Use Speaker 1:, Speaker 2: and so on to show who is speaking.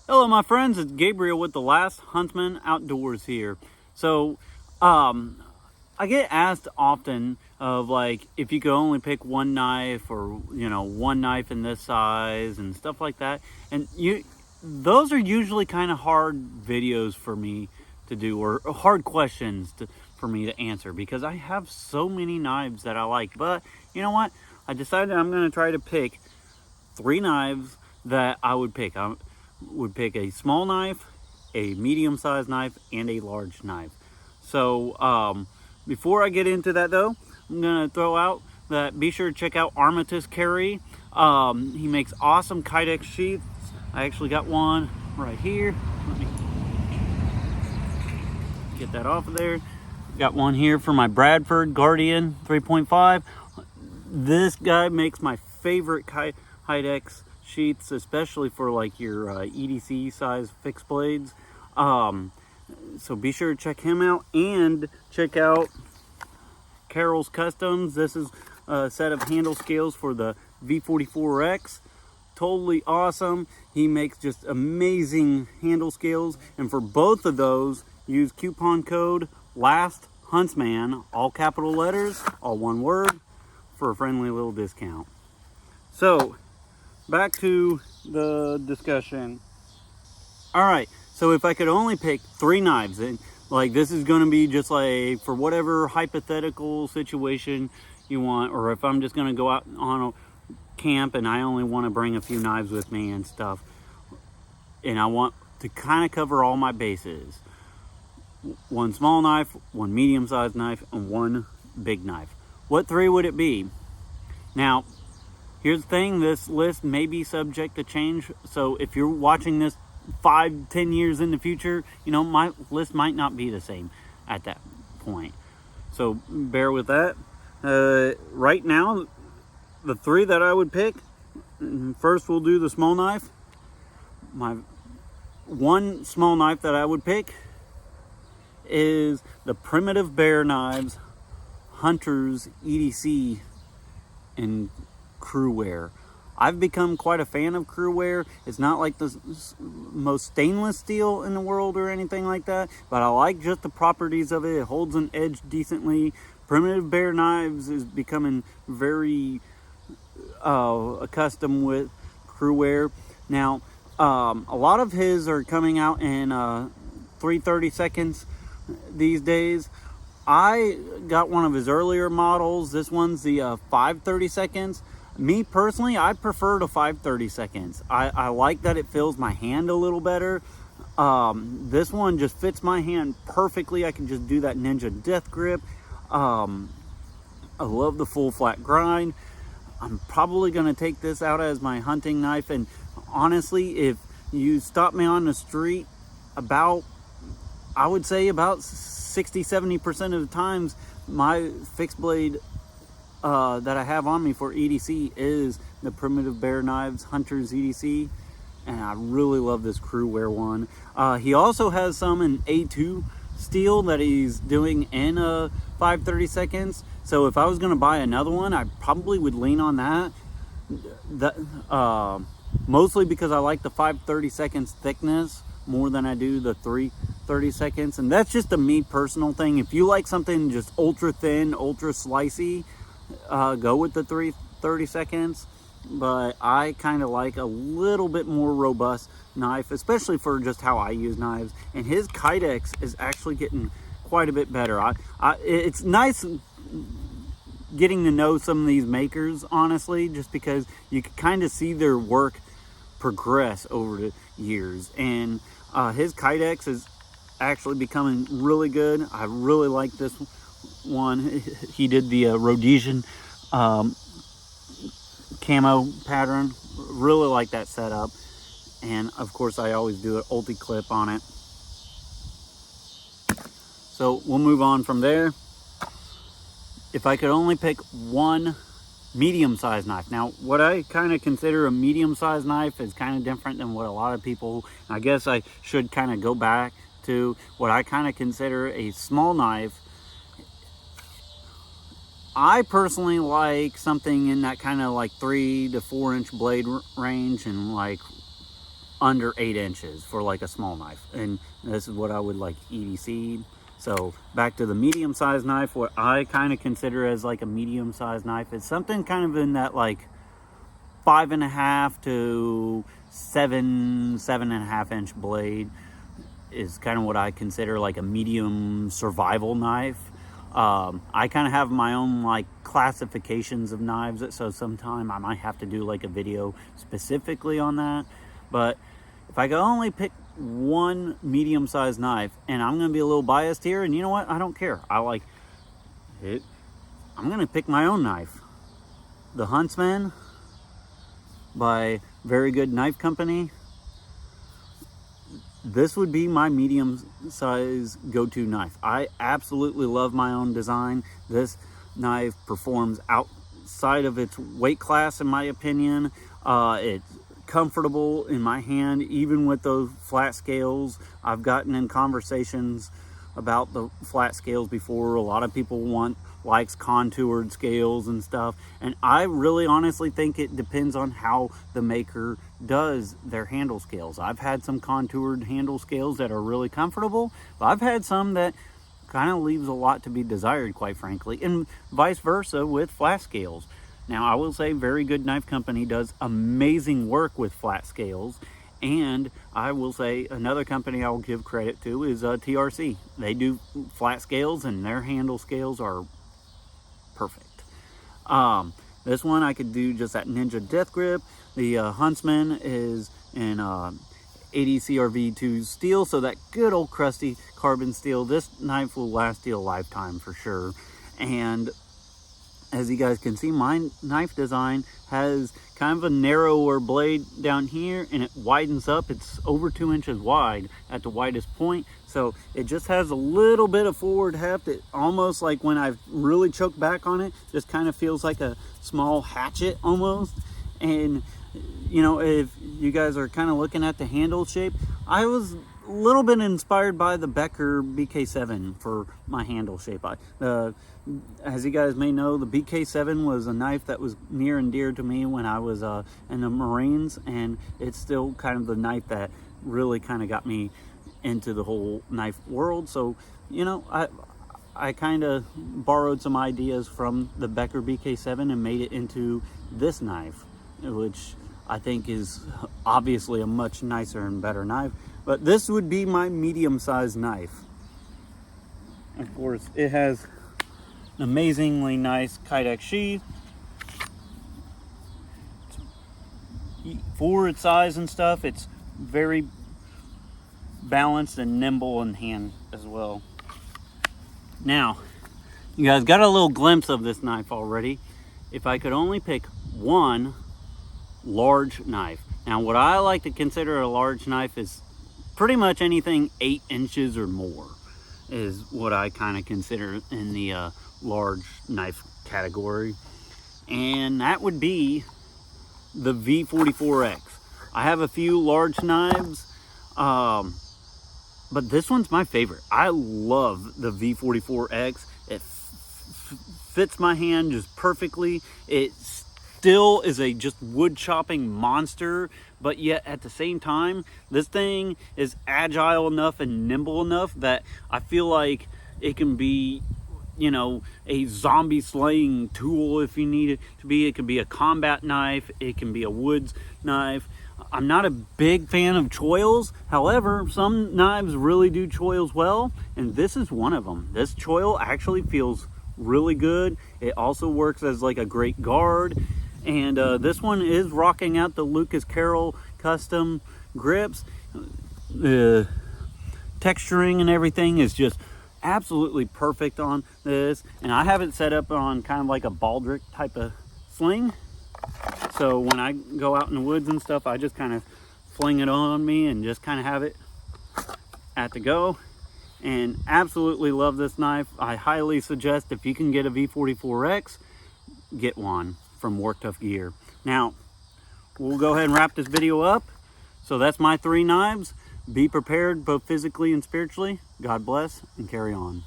Speaker 1: Hello, my friends. It's Gabriel with the Last Huntsman Outdoors here. So, I get asked often of like if you could only pick one knife or one knife in this size and stuff like that. And those are usually kind of hard videos for me to do or hard questions for me to answer because I have so many knives that I like. But you know what? I decided I'm going to try to pick three knives that I would pick. I would pick a small knife, a medium-sized knife, and a large knife. So before I get into that though, I'm gonna throw out that be sure to check out Armitage Carry. He makes awesome Kydex sheaths. I actually got one right here. Let me get that off of there. Got one here for my Bradford Guardian 3.5. This guy makes my favorite Kydex sheaths, especially for like your EDC size fixed blades. So be sure to check him out and check out Carroll's Customs. This is a set of handle scales for the V44X. Totally awesome. He makes just amazing handle scales, and for both of those, use coupon code LASTHuntsman, all capital letters, all one word, for a friendly little discount. So back to the discussion. All right, so if I could only pick three knives, and like this is going to be just like for whatever hypothetical situation you want, or if I'm just going to go out on a camp and I only want to bring a few knives with me and stuff, and I want to kind of cover all my bases. One small knife, one medium-sized knife, and one big knife. What three would it be? Now, here's the thing, this list may be subject to change, so if you're watching this 5-10 years in the future, my list might not be the same at that point, so bear with that. Right now, the three that I would pick, first we'll do the small knife. My one small knife that I would pick is the Primitive Bear Knives Hunters EDC in Crewwear. I've become quite a fan of Crewwear. It's not like the most stainless steel in the world or anything like that, but I like just the properties of it. It holds an edge decently. Primitive Bear Knives is becoming very accustomed with Crewwear. Now, a lot of his are coming out in 330 seconds these days. I got one of his earlier models. This one's the 530 seconds. Me personally, I prefer the 530 seconds. I like that it fills my hand a little better. This one just fits my hand perfectly. I can just do that Ninja Death Grip. I love the full flat grind. I'm probably going to take this out as my hunting knife. And honestly, if you stop me on the street, I would say about 60-70% of the times, my fixed blade that I have on me for EDC is the Primitive Bear Knives Hunters EDC, and I really love this Crewwear one. He also has some in A2 steel that he's doing in 530 seconds. So if I was going to buy another one, I probably would lean on that. Mostly because I like the 530 seconds thickness more than I do the 330 seconds, and that's just a me personal thing. If you like something just ultra thin, ultra slicey, go with the 330 seconds, but I kind of like a little bit more robust knife, especially for just how I use knives. And his Kydex is actually getting quite a bit better. It's nice getting to know some of these makers, honestly, just because you can kind of see their work progress over the years. And his Kydex is actually becoming really good. I really like this one. He did the Rhodesian camo pattern. Really like that setup. And of course, I always do an ulti clip on it. So we'll move on from there. If I could only pick one medium-sized knife. Now, what I kind of consider a medium-sized knife is kind of different than what a lot of people, I guess I should kind of go back to what I kind of consider a small knife. I personally like something in that kind of like 3 to 4 inch blade range, and like under 8 inches for like a small knife, and this is what I would like EDC. So back to the medium-sized knife, what I kind of consider as like a medium-sized knife is something kind of in that like 5.5 to 7.5 inch blade is kind of what I consider like a medium survival knife. I kind of have my own like classifications of knives, so sometime I might have to do like a video specifically on that. But if I could only pick one medium-sized knife, and I'm going to be a little biased here, and you know what? I don't care. I like it. I'm going to pick my own knife. The Huntsman by Very Good Knife Company. This would be my medium-size go-to knife. I absolutely love my own design. This knife performs outside of its weight class, in my opinion. It's comfortable in my hand, even with those flat scales. I've gotten in conversations about the flat scales before. A lot of people likes contoured scales and stuff, and I really honestly think it depends on how the maker does their handle scales. I've had some contoured handle scales that are really comfortable, but I've had some that kind of leaves a lot to be desired, quite frankly, and vice versa with flat scales. Now, I will say Very Good Knife Company does amazing work with flat scales, and I will say another company I will give credit to is TRC. They do flat scales, and their handle scales are perfect. This one I could do just that Ninja Death Grip. The Huntsman is in 80 CRV2 steel, so that good old crusty carbon steel. This knife will last you a lifetime for sure. And as you guys can see, my knife design has kind of a narrower blade down here, and it widens up. It's over 2 inches wide at the widest point, so it just has a little bit of forward heft. It almost, like when I really choke back on it, just kind of feels like a small hatchet almost. And you know, if you guys are kind of looking at the handle shape, I was a little bit inspired by the Becker BK7 for my handle shape. As you guys may know, the BK7 was a knife that was near and dear to me when I was in the Marines, and it's still kind of the knife that really kind of got me into the whole knife world. So, you know, I kind of borrowed some ideas from the Becker BK7 and made it into this knife, which I think is obviously a much nicer and better knife. But this would be my medium-sized knife. Of course, it has an amazingly nice Kydex sheath. For its size and stuff, it's very balanced and nimble in hand as well. Now, you guys got a little glimpse of this knife already. If I could only pick one large knife. Now, what I like to consider a large knife is pretty much anything 8 inches or more is what I kind of consider in the large knife category. And that would be the V44X. I have a few large knives, but this one's my favorite. I love the V44X. It fits my hand just perfectly. It still is a just wood chopping monster, but yet at the same time, this thing is agile enough and nimble enough that I feel like it can be, you know, a zombie slaying tool if you need it to be. It can be a combat knife. It can be a woods knife. I'm not a big fan of choils. However, some knives really do choils well, and this is one of them. This choil actually feels really good. It also works as like a great guard. And this one is rocking out the Lucas Carroll custom grips. The texturing and everything is just absolutely perfect on this. And I have it set up on kind of like a baldric type of sling. So when I go out in the woods and stuff, I just kind of fling it on me and just kind of have it at the go. And absolutely love this knife. I highly suggest if you can get a V44X, get one from Work Tough Gear. Now, we'll go ahead and wrap this video up. So that's my 3 knives. Be prepared both physically and spiritually. God bless and carry on.